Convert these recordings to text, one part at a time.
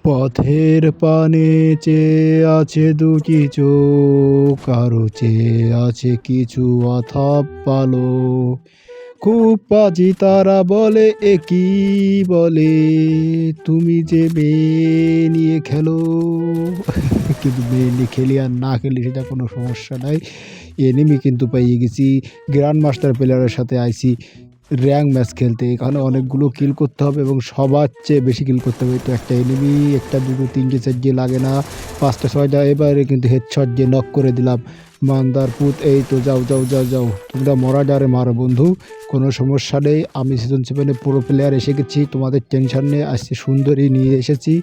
পথের পানে চেয়ে আছে দুটি চোখ, আরো চেয়ে আছে কিছু অথপ পালক। খুব পাজি তারা বলে একই বলে, তুমি যে মেয়ে নিয়ে খেলো। কিন্তু মেয়ে নিয়ে খেলি আর না খেলি সেটা কোনো সমস্যা নাই। এনিমি কিন্তু পেয়ে গেছি। গ্র্যান্ড মাস্টার প্লেয়ারের সাথে আইছি র্যাঙ্ক ম্যাচ খেলতে। এখানে অনেকগুলো কিল করতে হবে এবং সবার চেয়ে বেশি কিল করতে হবে। তো একটা এনিমি, একটা দুটো তিনটে চারটে লাগে না, 5টা 6টা। এবারে কিন্তু হেডশট দিয়ে নক করে দিলাম। মান্দার পুত, এই তো যাও যাও যাও যাও, তোমরা মরা ডারে মারো বন্ধু, কোনো সমস্যা নেই। আমি সিজন 7-এ প্রো প্লেয়ার এসে গেছি, তোমাদের টেনশন নেই। আজকে সুন্দরী নিয়ে এসেছি,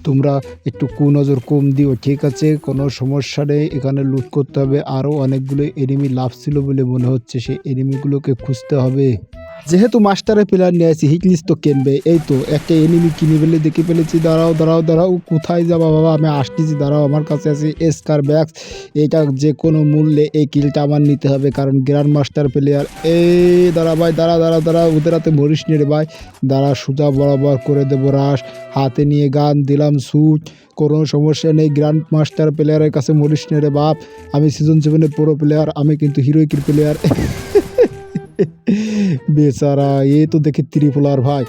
তোমরা একটু কুনজর কম দিও, ঠিক আছে? কোনো সমস্যা নেই। এখানে লুট করতে হবে। আরও অনেকগুলো এনিমি লাভ ছিল বলে মনে হচ্ছে, সেই এনিমিগুলোকে খুঁজতে হবে। যেহেতু মাস্টারের প্লেয়ার নিয়ে আসি, হিটলিস্ট তো কিনবে। এই তো একটা এনিমি কিনে ফেলে দেখে ফেলেছি। দাঁড়াও দাঁড়াও দাঁড়াও, কোথায় যাবা বাবা? আমি আসতেছি, দাঁড়াও। আমার কাছে আছে এসকার ব্যাক্স। এটা যে কোনো মূল্যে এই কিলটা আমার নিতে হবে, কারণ গ্র্যান্ড মাস্টার প্লেয়ার। এই দাঁড়া ভাই, দাঁড়া দাঁড়া দাঁড়া, ওদের হাতে মরিস নে রে ভাই। দাঁড়া, সোজা বরাবর করে দেবো রাশ। হাতে নিয়ে গান দিলাম শুট, কোনো সমস্যা নেই। গ্র্যান্ড মাস্টার প্লেয়ারের কাছে মরিস নে রে বাপ। আমি সিজন 7-এর প্রো প্লেয়ার, আমি কিন্তু হিরোইকির প্লেয়ার। বেচারা, এ তো দেখে ত্রিপুলার ভাই।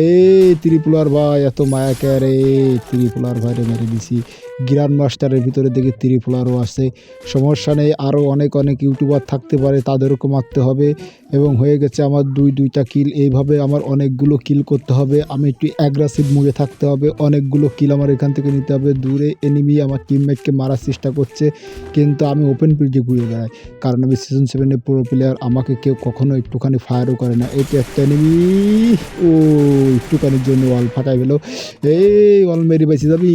এই ত্রিপুলার ভাই, এত মায়া কে রে? ত্রিপুলার ভাইরে মেরে দিছি। গ্র্যান্ড মাস্টারের ভিতরে দেখি ত্রিপুলারও আছে। সমস্যা নেই, আরও অনেক অনেক ইউটিউবার থাকতে পারে, তাদেরকে মারতে হবে। এবং হয়ে গেছে আমার দুইটা কিল। এইভাবে আমার অনেকগুলো কিল করতে হবে। আমি একটু অ্যাগ্রেসিভ মুভে থাকতে হবে। অনেকগুলো কিল আমার এখান থেকে নিতে হবে। দূরে এনিমি আমার টিমমেটকে মারার চেষ্টা করছে, কিন্তু আমি ওপেন ফিল্ডে ঘুরে বেড়াই, কারণ আমি সিজন 7-এর প্রো প্লেয়ার। আমাকে কেউ কখনো একটুখানি ফায়ারও করে না। এটা একটা এনিমি, ও একটুখানির জন্য ওয়াল ফাটাই গেল। এই ওয়াল মেরে বেঁচে যাবি?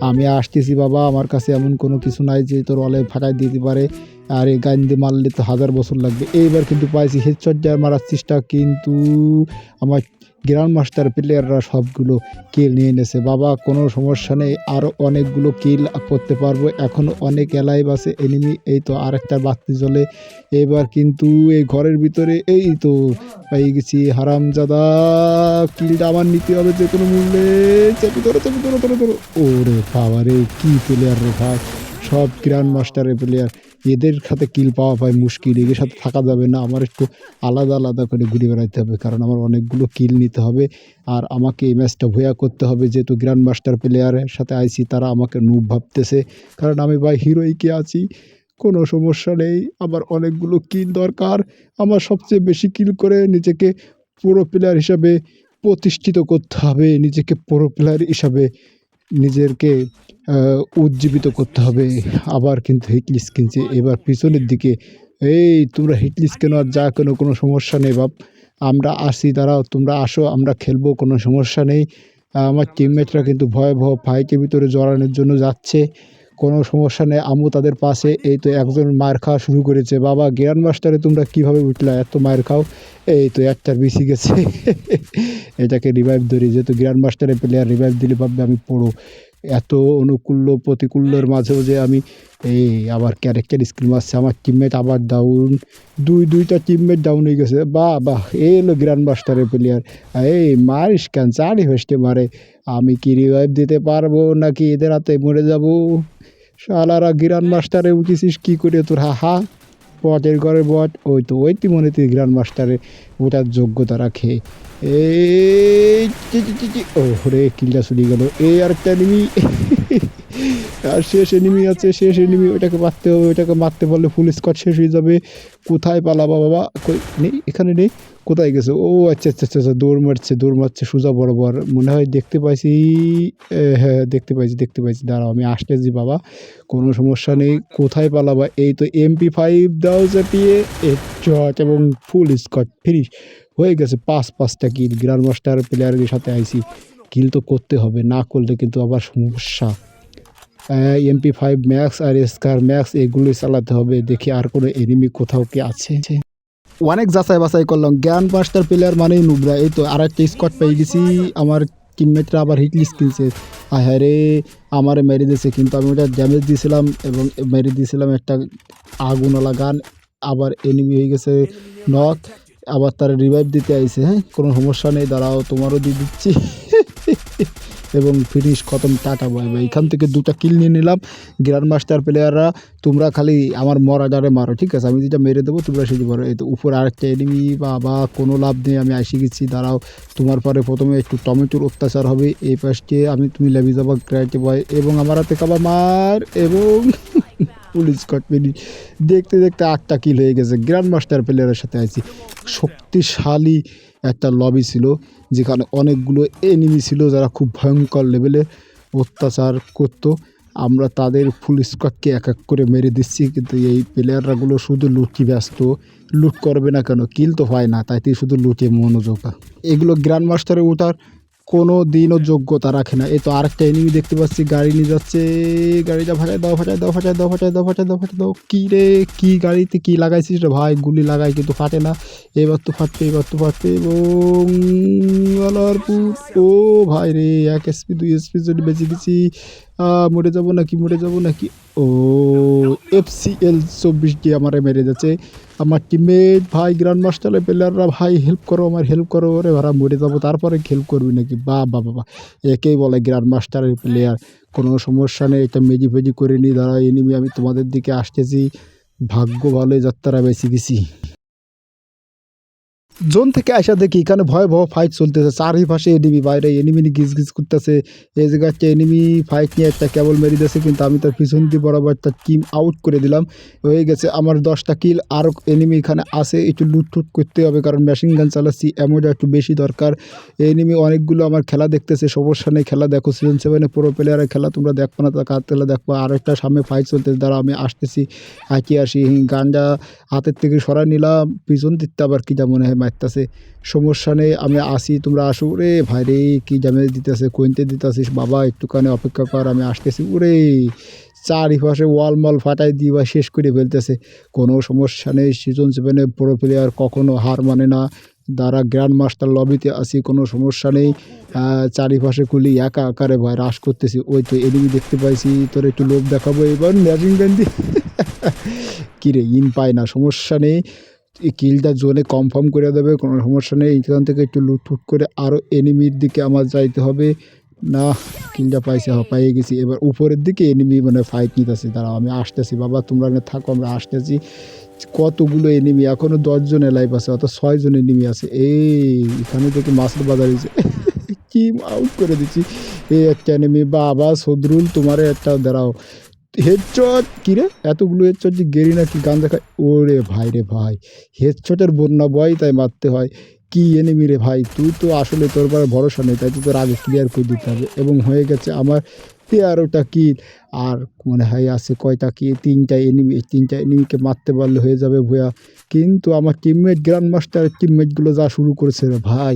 আমি আসতেছি বাবা, আমার কাছে এমন কোনো কিছু নাই যে তোর ওয়ালে ফাটাই দিতে পারে। আর এই গান দিয়ে মারলে তো 1000 বছর লাগবে। এইবার কিন্তু পাইছি হেডশট দিয়ে মারার চেষ্টা, কিন্তু আমার গ্র্যান্ড মাস্টার প্লেয়াররা সবগুলো কিল নিয়ে এনেছে বাবা। কোনো সমস্যা নেই, আরও অনেকগুলো কিল করতে পারবো। এখনও অনেক এলাইভ আছে এনিমি। এই তো আরেকটা বাতি জ্বলে। এবার কিন্তু এই ঘরের ভিতরে, এই তো পেয়ে গেছি। হারামজাদা, কিলটা আমার নিতে হবে যে কোনো মূল্যে। চেপে ধরো চেপে ধরো ধরো ধরো। ওরে বাবা রে, কী প্লেয়ার রে ভাই! সব গ্র্যান্ড মাস্টারের প্লেয়ার। এদের সাথে কিল পাওয়া ভাই মুশকিল, এদের সাথে থাকা যাবে না। আমার একটু আলাদা আলাদা করে ঘুরে বেড়াতে হবে, কারণ আমার অনেকগুলো কিল নিতে হবে। আর আমাকে এই ম্যাচটা ভয়া করতে হবে, যেহেতু গ্র্যান্ড মাস্টার প্লেয়ারের সাথে আইছি, তারা আমাকে নুব ভাবতেছে, কারণ আমি ভাই হিরোইকে আছি। কোনো সমস্যা নেই, আমার অনেকগুলো কিল দরকার। আমার সবচেয়ে বেশি কিল করে নিজেকে প্রো প্লেয়ার হিসাবে প্রতিষ্ঠিত করতে হবে, নিজেকে প্রো প্লেয়ার হিসাবে নিজেকে উজ্জীবিত করতে হবে। আবার কিন্তু হিটলিস্ট কিনছে এবার পিছনের দিকে। এই তোমরা হিটলিস্ট কেন আর যা কেন, কোনো সমস্যা নেই বাপ, আমরা আসি। দাঁড়াও, তোমরা আসো, আমরা খেলবো, কোনো সমস্যা নেই। আমার টিমমেটরা কিন্তু ভয়াবহ ফাইটের ভিতরে জড়ানোর জন্য যাচ্ছে, কোনো সমস্যা নেই। আমু তাদের পাশে। এই তো একজন মার খাওয়া শুরু করেছে বাবা। গ্র্যান্ড মাস্টারে তোমরা কীভাবে উঠলা? এত মায়ের খাও। এই তো একটার বেশি গেছে। এটাকে রিভাইভ ধরি, যেহেতু গ্র্যান্ড মাস্টারের প্লেয়ার, রিভাইভ দিলে ভাববে আমি পড়ো। এত অনুকূল্য প্রতিকূল্যের মাঝেও যে আমি, এই আবার ক্যারেক্টার স্কিল মারছে। আমার টিমমেট আবার ডাউন, দুইটা টিমমেট ডাউন হয়ে গেছে। বাহ বাহ, এই হলো গ্র্যান্ড মাস্টারের প্লেয়ার। এই মারিস কেন? চারি ফেস্টে মারে। আমি কি রিভাইভ দিতে পারবো নাকি এদের হাতে মরে যাব? শালারা, গ্র্যান্ড মাস্টারে উঠেছিস কি করে তোর? হা, বটের ঘরে বট। ওই তো ওই মনে তুই গ্র্যান্ড মাস্টারে ওটার যোগ্যতা রাখে। এই ও রে, কিলটা চলে গেল। এই আরেকটা এনিমি। আর শেষ এনিমি আছে, শেষ এনিমি। ওইটাকে মারতে হবে, ওইটাকে মারতে পারলে ফুল স্কোয়াড শেষ হয়ে যাবে। কোথায় পালাবা বাবা? কই নেই, এখানে নেই। কোথায় গেছে? ও আচ্ছা আচ্ছা আচ্ছা আচ্ছা, দৌড় মারছে সোজা বরাবর। মনে হয় দেখতে পাইছি। হ্যাঁ, দেখতে পাইছি। দাঁড়াও, আমি আসতেছি বাবা, কোনো সমস্যা নেই। কোথায় পালাবা? এই তো MP5 দাও চাপিয়ে, হেডশট এবং ফুল স্কোয়াড ফিনিশ হয়ে গেছে। 5টা কিল। গ্র্যান্ড মাস্টার প্লেয়ারের সাথে আইছি, কিল তো করতে হবে, না করলে কিন্তু আবার সমস্যা। MP5 ম্যাক্স আর স্কার ম্যাক্স এগুলোই চালাতে হবে। দেখি আর কোনো এনিমি কোথাও কি আছে। অনেক যাচাই বাছাই করলাম, গ্র্যান্ড মাস্টার প্লেয়ার মানেই নুবরা। এই তো আর একটা স্কোয়াড পেয়ে গেছি। আমার টিমমেটরা আবার হিটলিস্ট কিনছে। হ্যাঁ রে, আমার মেরে দিয়েছে, কিন্তু আমি ওটা ড্যামেজ দিয়েছিলাম এবং মেরে দিয়েছিলাম একটা আগুনওয়ালা গান। আবার এনিমি হয়ে গেছে নক, আবার তারা রিভাইভ দিতে আইছে। হ্যাঁ, কোনো সমস্যা নেই, দাঁড়াও, তোমারও দিয়ে দিচ্ছি। এবং ফিনিশ খতম, টাটা বাই বাই। এখান থেকে 2টা কিল নিয়ে নিলাম। গ্র্যান্ড মাস্টার প্লেয়াররা তোমরা খালি আমার মরাটারে মারো, ঠিক আছে? আমি যেটা মেরে দেবো তোমরা সেটি মারো। এই তো উপরে আরেকটা এনিমি, বাবা কোনো লাভ নেই, আমি এসে গেছি। দাঁড়াও, তোমার পরে প্রথমে একটু টমেটোর অত্যাচার হবে। এই পাশে তুমি লেবি যাবা ক্রাইটে বয় এবং আমার হাতে কাবা মার এবং পুলিশ স্কট ফিনিশ। দেখতে দেখতে 8টা কিল হয়ে গেছে। গ্র্যান্ড মাস্টার প্লেয়ারের সাথে আছি। শক্তিশালী একটা লবি ছিল যেখানে অনেকগুলো এনিমি ছিল যারা খুব ভয়ঙ্কর লেভেলে অত্যাচার করতো। আমরা তাদের ফুল স্কোয়াডকে এক এক করে মেরে দিচ্ছি, কিন্তু এই প্লেয়াররাগুলো শুধু লুটই ব্যস্ত। লুট করবে না কেন? কিল তো হয় না, তাই শুধু লুটে মনোযোগ। এগুলো গ্র্যান্ড মাস্টারে ওঠার কোনো দিনও যোগ্যতা রাখে না। এই তো আরেকটা এনিমি দেখতে পাচ্ছি, গাড়ি নিয়ে যাচ্ছে। গাড়িটা ফাটাই দাও, ফাটাই দাও, ফাটাই দাও, ফাটাই দাও, ফাটাই দাও, ফাটাই দাও। কী রে, কী গাড়িতে কী লাগাইছিস রে ভাই? গুলি লাগাই কিন্তু ফাটে না। এবার তো ফাটবে, এবার তো ফাটবে এবং আলারপুর। ও ভাই রে, 1 এসপি 2 এসপির জন্য বেঁচে গেছি। মরে যাবো নাকি, মরে যাবো নাকি? ও FCL 24 দিয়ে আমারে মেরে যাচ্ছে আমার টিমমেট। ভাই গ্র্যান্ড মাস্টারের প্লেয়াররা ভাই হেল্প করো, আমার হেল্প করো। ওরে ভাড়া মরে যাবো, তারপরে হেল্প করবি নাকি? বা বাবা, একেই বলে গ্র্যান্ড মাস্টারের প্লেয়ার। কোনো সমস্যা নেই, এটা মেজি ফেজি করে নি। দাঁড়া এনিমি, আমি তোমাদের দিকে আসতেছি। ভাগ্য ভালোই যাত্রা বেঁচে গেছি। জোন থেকে আইসা দেখি এখানে ভয়াবহ ফাইট চলতেছে। চারিপাশে এনিমি, বাইরে এনিমি গিজ গিজ করতেছে। এই জায়গায় একটা এনিমি ফাইট নিয়ে একটা কেবল মেরে দিয়েছে, কিন্তু আমি তার পিছন দিয়ে বরাবর তার টিম আউট করে দিলাম। হয়ে গেছে আমার 10টা কিল। আরও এনিমি এখানে আসে, একটু লুটটুট করতে হবে কারণ মেশিন গান চালাচ্ছি, অ্যামোটা একটু বেশি দরকার। এনিমি অনেকগুলো আমার খেলা দেখতেছে, সমস্যা নেই, খেলা দেখো। সিজন 7 পুরো প্লেয়ারের খেলা তোমরা দেখবো না, তা কার খেলা দেখবো। আর একটা সামনে ফাইট চলতেছে, দ্বারা আমি আসতেছি, হাঁকিয়ে আসি। গানটা হাতের থেকে সরাই নিলাম, পিছন দিতে আবার কী যা মনে হয় মারতেছে। সমস্যা নেই, আমি আসি, তোমরা আসো। ওরে ভাই রে, কী ড্যামেজ দিতেছে, কইতে দিতেছিস বাবা, একটুখানি অপেক্ষা কর, আমি আসতেছি। ওরে চারিপাশে ওয়াল মল ফাটাই দিয়ে বা শেষ করে ফেলতেছে। কোনো সমস্যা নেই, সিজন 7 প্রো প্লেয়ার কখনো হার মানে না। দ্বারা গ্র্যান্ড মাস্টার লবিতে আসি, কোনো সমস্যা নেই। চারিপাশে খুলি একা আকারে ভয় হ্রাস করতেছি। ওই তো এনিমি দেখতে পাইছি, তোর একটু লোভ দেখাবো এবার ম্যাজিং গান দিয়ে। কিরে ইন পায় না, সমস্যা নেই, এই কিলটা জোনে কনফার্ম করে দেবে, কোনো সমস্যা নেই। এখান থেকে একটু লুটফুট করে আরও এনিমির দিকে আমার যাইতে হবে। না, কিলটা পাইছে, পাইয়ে গেছি। এবার উপরের দিকে এনিমি মানে ফাইট নিতেছে, দাঁড়াও আমি আসতেছি বাবা, তোমরা থাকো, আমরা আসতেছি। কতগুলো এনিমি, এখনও 10 জন লাইভ আছে, অর্থাৎ 6 জন এনিমি আছে। এখানে থেকে মাছের বাজার হয়েছে। টিম আউট করে দিচ্ছি। এই একটা এনিমি, বাবা সদরুল তোমারে একটা দাঁড়াও হেডশট। কী রে, এতগুলো হেডশট যে গেরি নাকি গান দেখায়? ওরে ভাই রে ভাই, হেডশটের বন্যা বয়, তাই মারতে হয়। কি এনিমি রে ভাই, তুই তো আসলে তোর পরে ভরসা নেই, তাই তো তোর আগে ক্লিয়ার করে দিতে হবে। এবং হয়ে গেছে আমার 13টা কিল। আর মনে হয় আছে কয়টা কি, 3টা এনিমি। 3টা এনিমিকে মারতে পারলে হয়ে যাবে ভূয়া। কিন্তু আমার টিমমেট গ্র্যান্ড মাস্টার টিমমেটগুলো যা শুরু করেছে রে ভাই,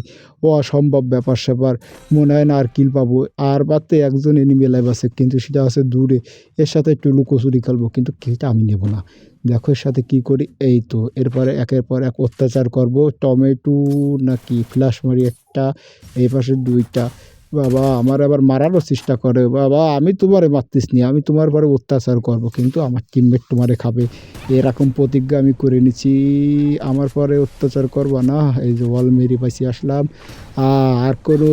অসম্ভব ব্যাপার স্যাপার। মনে হয় না আর কিল পাবো। আর বাদতে একজন এনিমি লাইভ আছে, কিন্তু সেটা আছে দূরে। এর সাথে একটু লুকোচুরি খেলবো, কিন্তু কিলটা আমি নেব না। দেখো এর সাথে কী করি। এই তো এরপরে একের পর এক অত্যাচার করব। টমেটো নাকি ফ্ল্যাশ মারি একটা, এই পাশে 2টা। বাবা আমার আবার মারারও চেষ্টা করে। বাবা আমি তোমারে মারতিস নি, আমি তোমার পরে অত্যাচার করব, কিন্তু আমার টিমমেট তোমারে খাবে, এরকম প্রতিজ্ঞা আমি করে নিচ্ছি। আমার পরে অত্যাচার করবা না। এই যে ওয়াল মেরে পাইছি আসলাম। আর কোনো,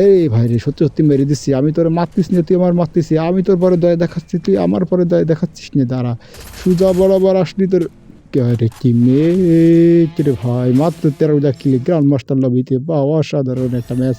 এই ভাই রে, সত্যি সত্যি মেরে দিচ্ছি। আমি তোর মারতিস না, তুই আমার মারতিস, আমি তোর পরে দয়া দেখাচ্ছি, তুই আমার পরে দয়া দেখাচ্ছিস না। দাঁড়া, সুজা বরাবর আসলি তোর কে রে, কি মেয়ে রে ভাই, মাত্র 13টা কিল গ্র্যান্ড মাস্টার লবিতে। বা অসাধারণ একটা ম্যাচ।